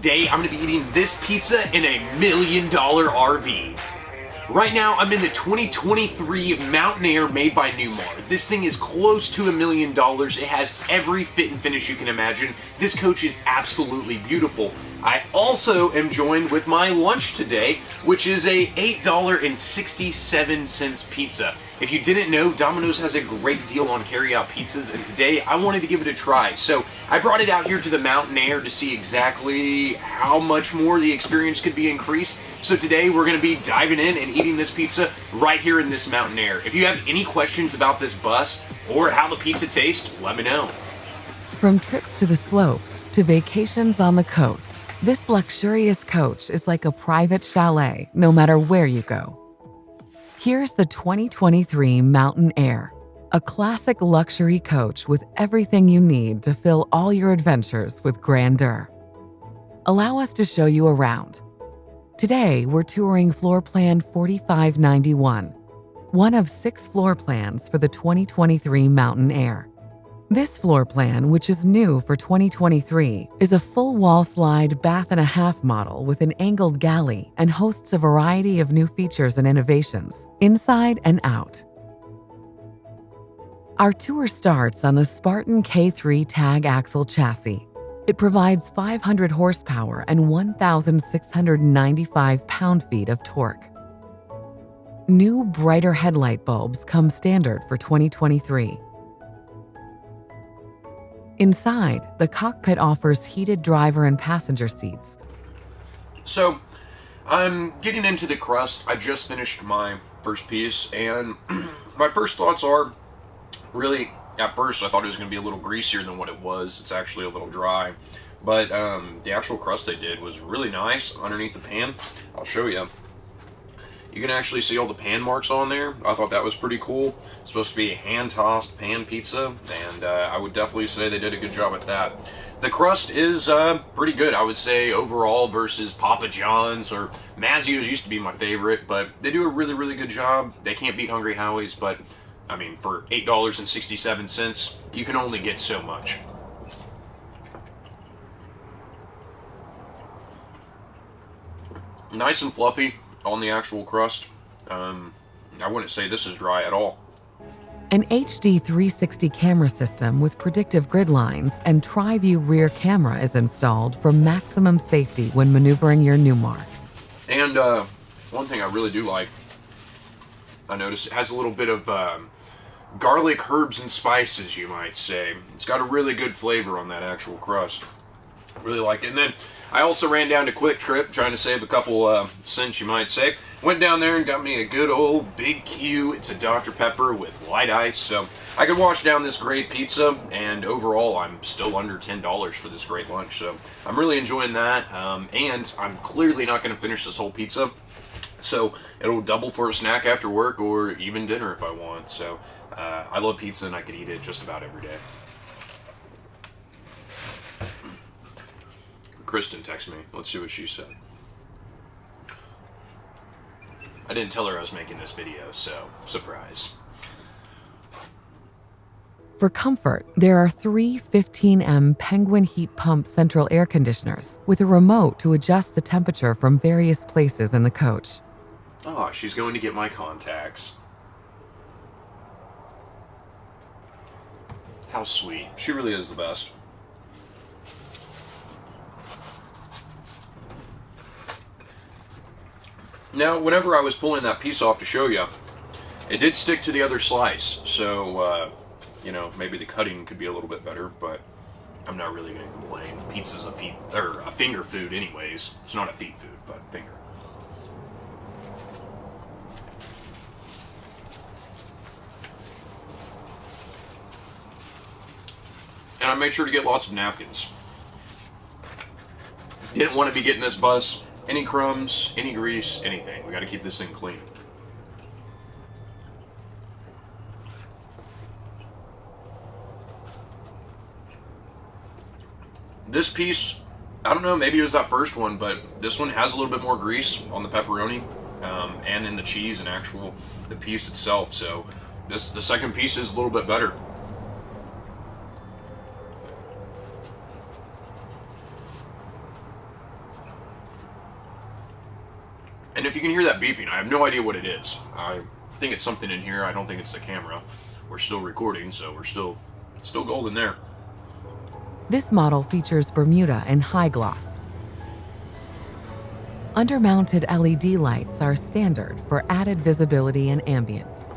Today, I'm going to be eating this pizza in a $1 million RV. Right now, I'm in the 2023 Mountain Aire made by Newmar. This thing is close to $1 million. It has every fit and finish you can imagine. This coach is absolutely beautiful. I also am joined with my lunch today, which is a $8.67 pizza. If you didn't know, Domino's has a great deal on carryout pizzas, and today I wanted to give it a try. So I brought it out here to the Mountain Aire to see exactly how much more the experience could be increased. So today we're going to be diving in and eating this pizza right here in this Mountain Aire. If you have any questions about this bus or how the pizza tastes, let me know. From trips to the slopes to vacations on the coast, this luxurious coach is like a private chalet no matter where you go. Here's the 2023 Mountain Aire, a classic luxury coach with everything you need to fill all your adventures with grandeur. Allow us to show you around. Today, we're touring floor plan 4591, one of 6 floor plans for the 2023 Mountain Aire. This floor plan, which is new for 2023, is a full wall slide bath-and-a-half model with an angled galley and hosts a variety of new features and innovations, inside and out. Our tour starts on the Spartan K3 tag axle chassis. It provides 500 horsepower and 1,695 pound-feet of torque. New, brighter headlight bulbs come standard for 2023. Inside, the cockpit offers heated driver and passenger seats. So, I'm getting into the crust. I just finished my first piece, and my first thoughts are, really, at first I thought it was going to be a little greasier than what it was. It's actually a little dry. But the actual crust they did was really nice underneath the pan. I'll show you. You can actually see all the pan marks on there. I thought that was pretty cool. It's supposed to be a hand-tossed pan pizza, and I would definitely say they did a good job at that. The crust is pretty good, I would say, overall versus Papa John's or Mazzio's used to be my favorite, but they do a really, really good job. They can't beat Hungry Howie's, but, I mean, for $8.67, you can only get so much. Nice and fluffy on the actual crust. I wouldn't say this is dry at all. An HD 360 camera system with predictive grid lines and tri-view rear camera is installed for maximum safety when maneuvering your Newmar. And one thing I really do like, I noticed it has a little bit of garlic, herbs, and spices, you might say. It's got a really good flavor on that actual crust. Really like it. And then I also ran down to Quick Trip, trying to save a couple cents, you might say. Went down there and got me a good old Big Q. It's a Dr. Pepper with light ice, so I could wash down this great pizza, and overall I'm still under $10 for this great lunch, so I'm really enjoying that, and I'm clearly not going to finish this whole pizza, so it'll double for a snack after work or even dinner if I want. So I love pizza, and I could eat it just about every day. Kristen texted me. Let's see what she said. I didn't tell her I was making this video, so surprise. For comfort, there are 3 15M Penguin heat pump central air conditioners with a remote to adjust the temperature from various places in the coach. Oh, she's going to get my contacts. How sweet. She really is the best. Now, whenever I was pulling that piece off to show you, it did stick to the other slice, so, you know, maybe the cutting could be a little bit better, but I'm not really going to complain. Pizza's a finger food anyways. It's not a feet food, but finger. And I made sure to get lots of napkins. Didn't want to be getting this bus any crumbs, any grease, anything. We got to keep this thing clean. This piece, I don't know, maybe it was that first one, but this one has a little bit more grease on the pepperoni and in the cheese and the piece itself. So the second piece is a little bit better. And if you can hear that beeping, I have no idea what it is. I think it's something in here. I don't think it's the camera. We're still recording, so we're still golden there. This model features Bermuda and high gloss. Undermounted LED lights are standard for added visibility and ambience.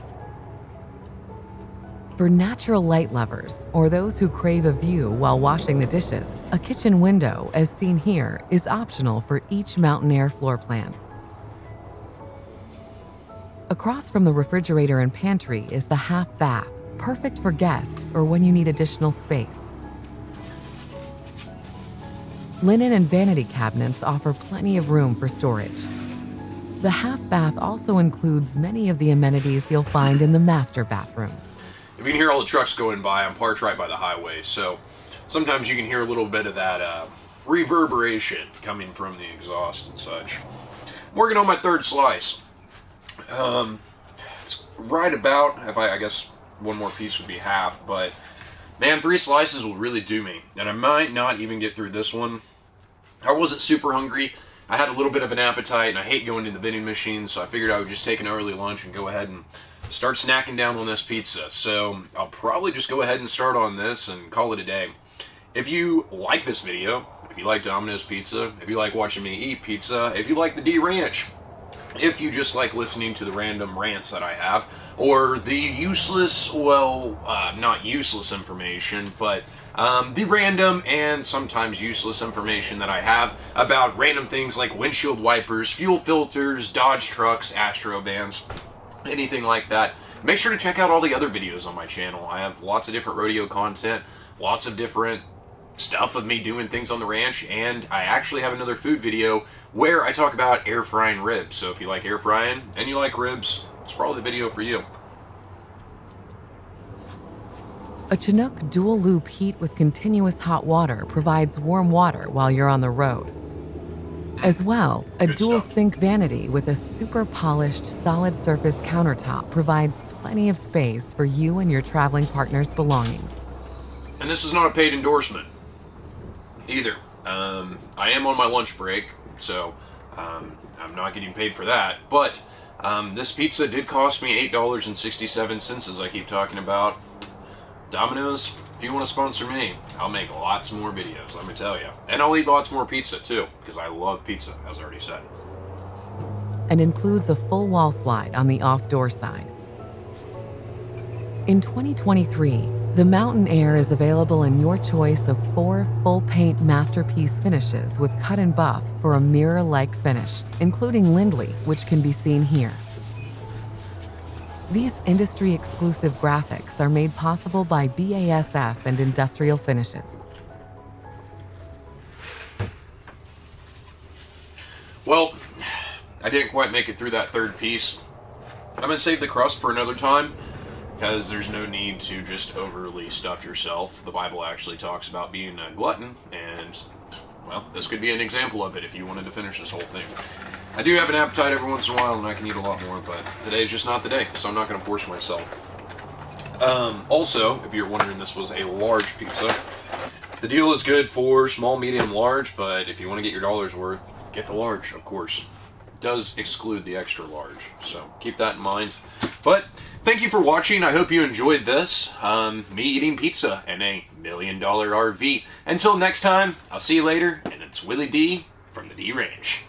For natural light lovers or those who crave a view while washing the dishes, a kitchen window, as seen here, is optional for each Mountain Aire floor plan. Across from the refrigerator and pantry is the half bath, perfect for guests or when you need additional space. Linen and vanity cabinets offer plenty of room for storage. The half bath also includes many of the amenities you'll find in the master bathroom. If you can hear all the trucks going by, I'm parked right by the highway, so sometimes you can hear a little bit of that reverberation coming from the exhaust and such. I'm working on my third slice. It's right about, I guess one more piece would be half, but man, 3 slices will really do me, and I might not even get through this one. I wasn't super hungry. I had a little bit of an appetite, and I hate going to the vending machine, so I figured I would just take an early lunch and go ahead and start snacking down on this pizza. So I'll probably just go ahead and start on this and call it a day. If you like this video, if you like Domino's pizza, if you like watching me eat pizza, if you like the D Ranch, if you just like listening to the random rants that I have, or the useless, well, not useless information, but the random and sometimes useless information that I have about random things like windshield wipers, fuel filters, Dodge trucks, Astro vans, anything like that, make sure to check out all the other videos on my channel. I have lots of different rodeo content, lots of different stuff of me doing things on the ranch, and I actually have another food video where I talk about air frying ribs. So if you like air frying and you like ribs, it's probably the video for you. A Chinook dual loop heat with continuous hot water provides warm water while you're on the road. As well, a Good dual stuff. sink vanity with a super polished solid surface countertop provides plenty of space for you and your traveling partner's belongings. And this is not a paid endorsement either. I am on my lunch break, so I'm not getting paid for that. But this pizza did cost me $8.67, as I keep talking about. Domino's, if you want to sponsor me, I'll make lots more videos, let me tell you. And I'll eat lots more pizza too, because I love pizza, as I already said. And includes a full wall slide on the off-door side. In 2023, the Mountain Aire is available in your choice of 4 full paint masterpiece finishes with cut and buff for a mirror-like finish, including Lindley, which can be seen here. These industry-exclusive graphics are made possible by BASF and Industrial Finishes. Well, I didn't quite make it through that third piece. I'm going to save the crust for another time, because there's no need to just overly stuff yourself. The Bible actually talks about being a glutton, and, well, this could be an example of it if you wanted to finish this whole thing. I do have an appetite every once in a while, and I can eat a lot more, but today's just not the day, so I'm not going to force myself. Also, if you're wondering, this was a large pizza. The deal is good for small, medium, large, but if you want to get your dollar's worth, get the large, of course. It does exclude the extra large, so keep that in mind. But thank you for watching. I hope you enjoyed this. Me eating pizza in a $1 million RV. Until next time, I'll see you later, and it's Willie D from the D Ranch.